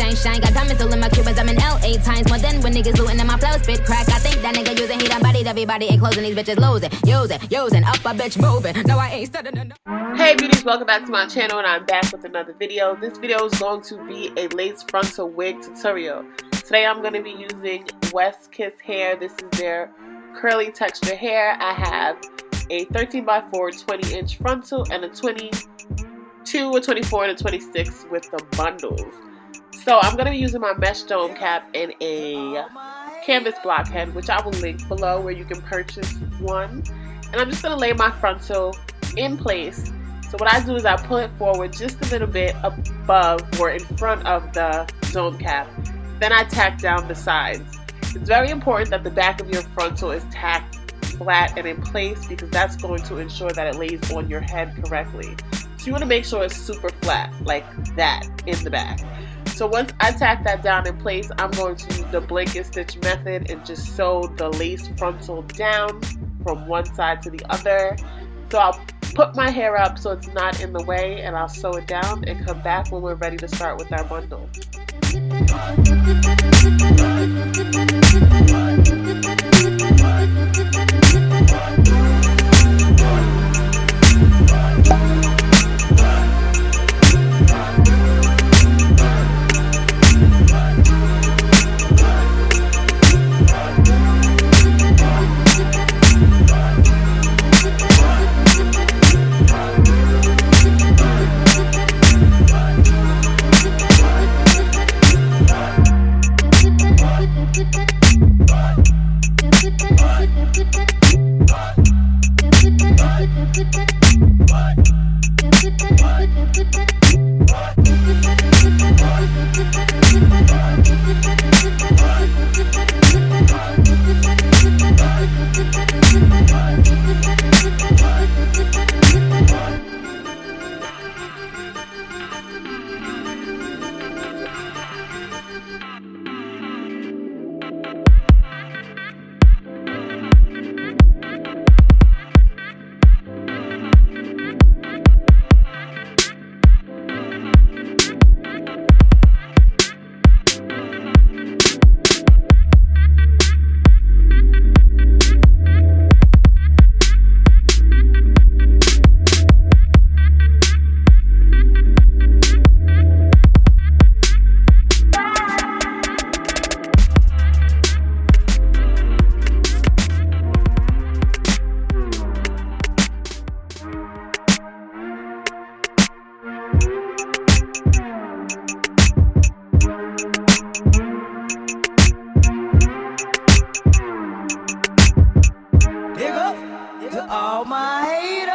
shine, shine. Got diamonds all in my Cubans, I'm in LA times. More than when niggas looting and my flow spit crack. I think that nigga using, he done bodied everybody ain't closing these bitches losing. Using, up a bitch moving. No, I ain't studying. Hey beauties, welcome back to my channel and I'm back with another video. This video is going to be a lace frontal wig tutorial. Today I'm going to be using West Kiss hair. This is their curly texture hair. I have a 13x4 20-inch frontal and a 22, a 24, and a 26 with the bundles. So I'm going to be using my mesh dome cap and a canvas blockhead, which I will link below where you can purchase one. And I'm just going to lay my frontal in place. So what I do is I pull it forward just a little bit above or in front of the dome cap. Then I tack down the sides. It's very important that the back of your frontal is tacked flat and in place because that's going to ensure that it lays on your head correctly. So you want to make sure it's super flat like that in the back. So once I tack that down in place, I'm going to use the blanket stitch method and just sew the lace frontal down from one side to the other. So I'll put my hair up so it's not in the way and I'll sew it down and come back when we're ready to start with our bundle. All my haters.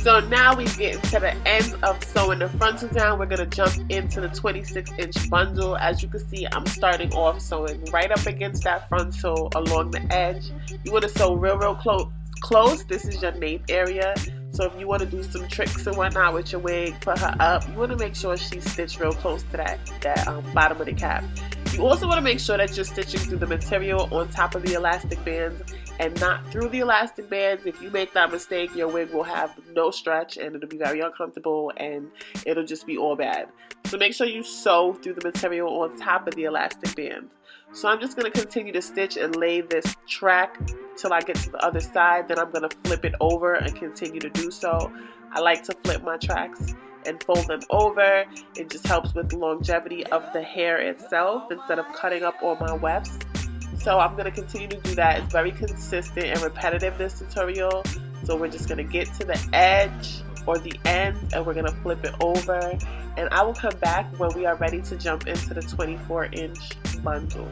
So now we get to the end of sewing the frontal down. We're going to jump into the 26-inch bundle. As you can see, I'm starting off sewing right up against that frontal along the edge. You want to sew real close. This is your nape area. So if you want to do some tricks and whatnot with your wig, put her up, you want to make sure she's stitched real close to that bottom of the cap. You also want to make sure that you're stitching through the material on top of the elastic bands and not through the elastic bands. If you make that mistake, your wig will have no stretch and it'll be very uncomfortable and it'll just be all bad. So make sure you sew through the material on top of the elastic band. So I'm just going to continue to stitch and lay this track till I get to the other side. Then I'm going to flip it over and continue to do so. I like to flip my tracks and fold them over. It just helps with the longevity of the hair itself instead of cutting up all my wefts. So I'm going to continue to do that. It's very consistent and repetitive, this tutorial. So we're just going to get to the edge or the end and we're going to flip it over. And I will come back when we are ready to jump into the 24-inch bundle.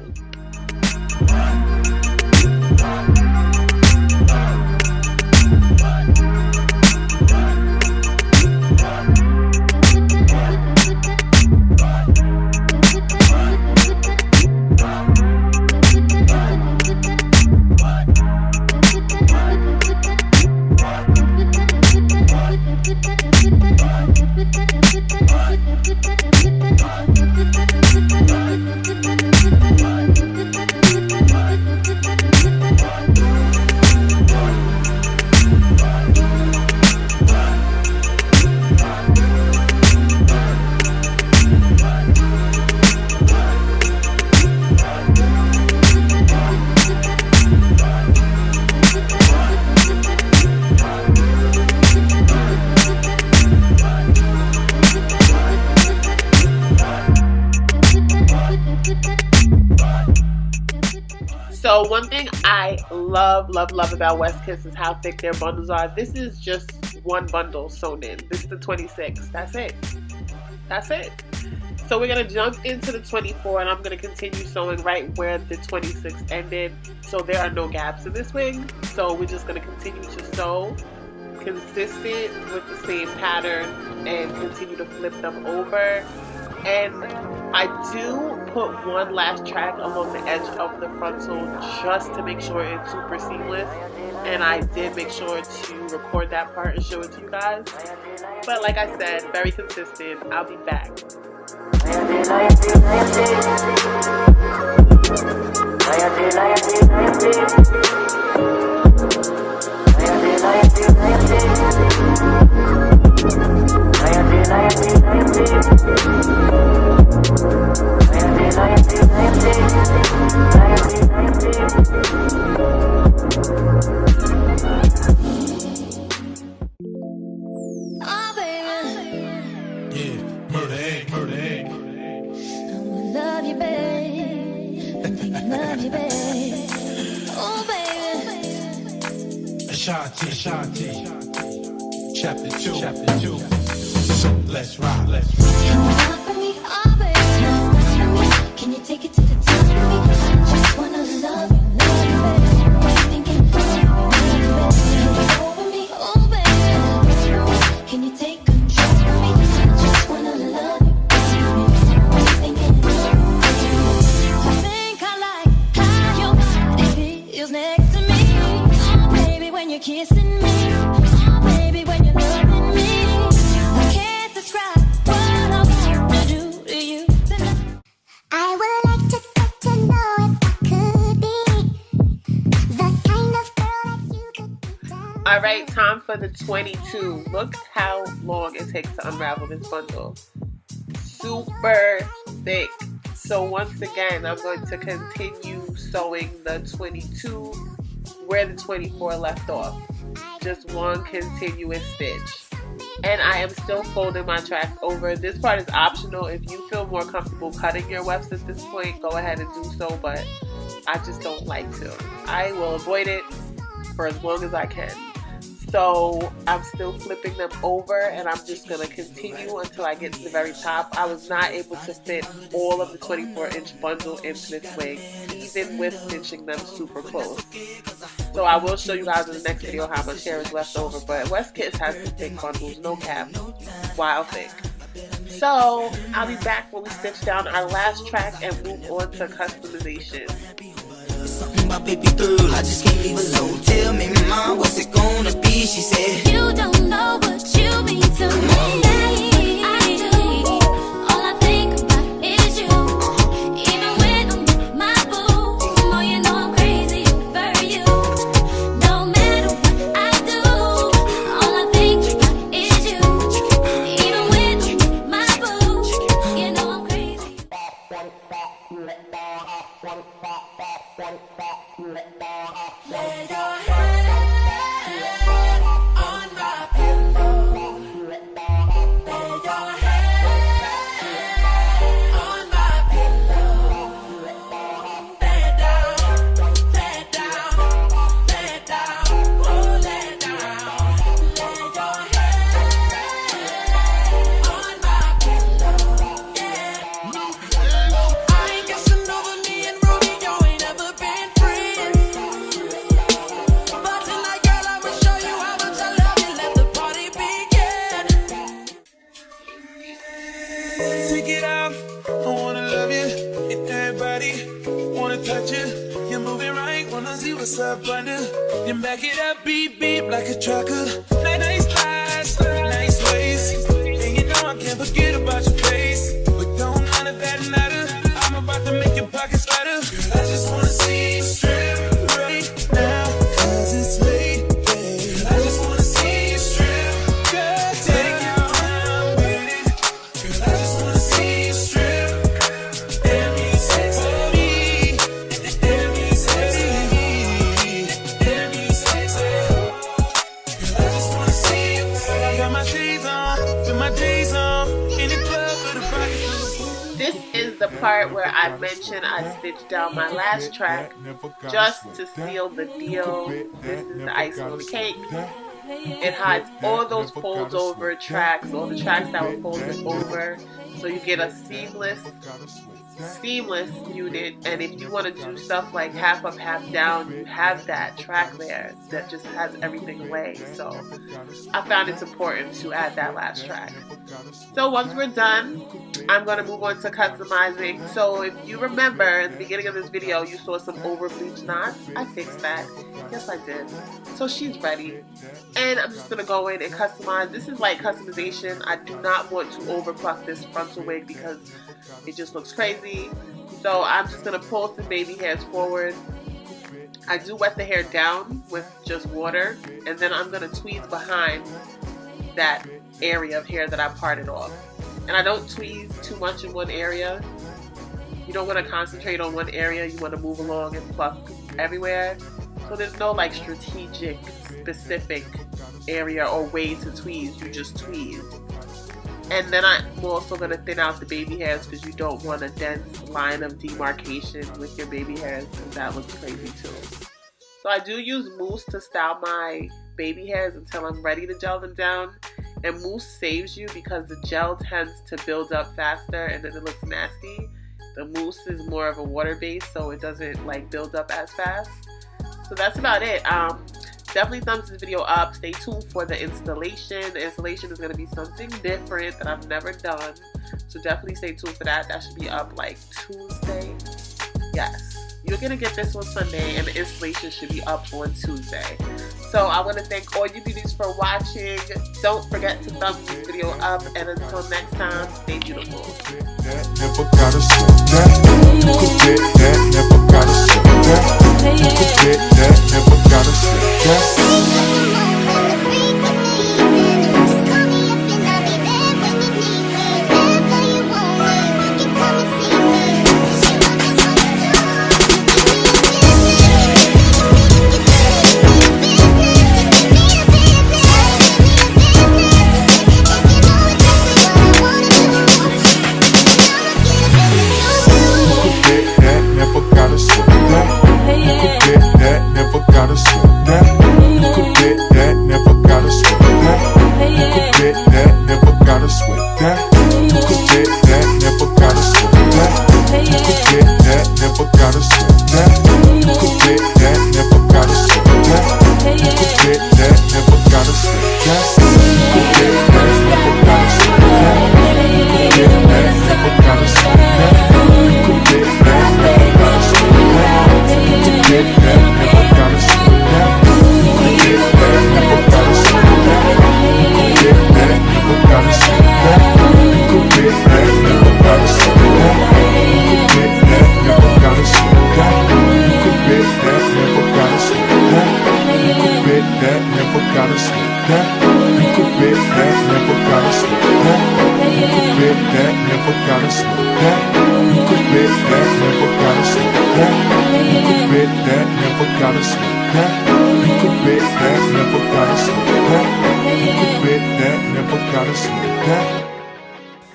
So one thing I love about West Kiss is how thick their bundles are. This is just one bundle sewn in. This is the 26. That's it. That's it. So we're going to jump into the 24 and I'm going to continue sewing right where the 26 ended. So there are no gaps in this wig. So we're just going to continue to sew consistent with the same pattern and continue to flip them over. And I do put one last track along the edge of the frontal just to make sure it's super seamless. And I did make sure to record that part and show it to you guys. But like I said, very consistent. I'll be back. Ashanti, chapter 2. Let's rock. For me, always. Can you take it to the top for me? Just wanna love you, thinking over me, always. Can you take control for me? Just wanna love you, thinking. I think I like how your body feels next to me. Oh, baby, when you're kissing me. Oh, baby, when you're loving me. I can't describe what I want to do to you tonight. I would like to get to know if I could be the kind of girl that you could be down. Alright, time for the 22. Look how long it takes to unravel this bundle. Super thick. So once again, I'm going to continue sewing the 22 where the 24 left off. Just one continuous stitch. And I am still folding my tracks over. This part is optional. If you feel more comfortable cutting your wefts at this point, go ahead and do so, but I just don't like to. I will avoid it for as long as I can. So I'm still flipping them over and I'm just going to continue until I get to the very top. I was not able to fit all of the 24-inch bundle into this wig, even with stitching them super close. So I will show you guys in the next video how much hair is left over, but West Kiss has some thick bundles, no cap, wild thick. So I'll be back when we stitch down our last track and move on to customization. Something about baby girl, I just can't leave alone. Tell me, mom, what's it gonna be? She said, You don't know what you mean to me. I do. All I think about is you. Even when I'm with my boo, oh, you know I'm crazy over you. No matter what I do, all I think about is you. Even when I'm with my boo, what's up, under? Then back it up, beep, beep, like a trucker. Nice thighs, nice waist. And you know I can't forget about your face. But don't none of that matter. I'm about to make your pockets fatter. Girl, I just wanna see you strip right now, 'cause it's late, babe. I just wanna see you strip. Girl, take your time with it. Girl, I just wanna see you strip. Damn, you sexy. Damn, you sexy. Damn, you sexy. Girl, I just wanna see you. I got my shades on, with my J's on, in the club with a pocket. This is the part where I mentioned I stitched down my last track just to seal the deal. This is the icing on the cake. It hides all those folds over tracks, all the tracks that were folded over, so you get a seamless unit. And if you want to do stuff like half up, half down, you have that track there that just has everything away. So I found it's important to add that last track. So once we're done, I'm going to move on to customizing. So if you remember in the beginning of this video, you saw some over bleached knots. I fixed that. Yes, I did. So she's ready. And I'm just going to go in and customize. This is like customization. I do not want to over pluck this frontal wig because it just looks crazy. So I'm just going to pull some baby hairs forward. I do wet the hair down with just water. And then I'm going to tweeze behind that area of hair that I parted off. And I don't tweeze too much in one area. You don't want to concentrate on one area. You want to move along and pluck everywhere. So there's no like strategic, specific area or way to tweeze. You just tweeze. And then I'm also going to thin out the baby hairs because you don't want a dense line of demarcation with your baby hairs because that looks crazy too. So I do use mousse to style my baby hairs until I'm ready to gel them down. And mousse saves you because the gel tends to build up faster and then it looks nasty. The mousse is more of a water base, so it doesn't like build up as fast. So that's about it. Definitely thumbs this video up. Stay tuned for the installation. The installation is going to be something different that I've never done. So definitely stay tuned for that. That should be up like Tuesday. Yes. You're going to get this on Sunday and the installation should be up on Tuesday. So I want to thank all you beauties for watching. Don't forget to thumbs this video up. And until next time, stay beautiful. Never gotta sweat that. You could get that. Never gotta sweat that. You could get that. Never gotta sweat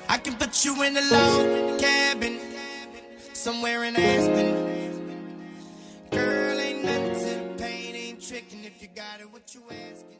I can put you in a log cabin somewhere in Aspen. Girl, ain't nothing to pain, ain't tricking if you got it, what you asking.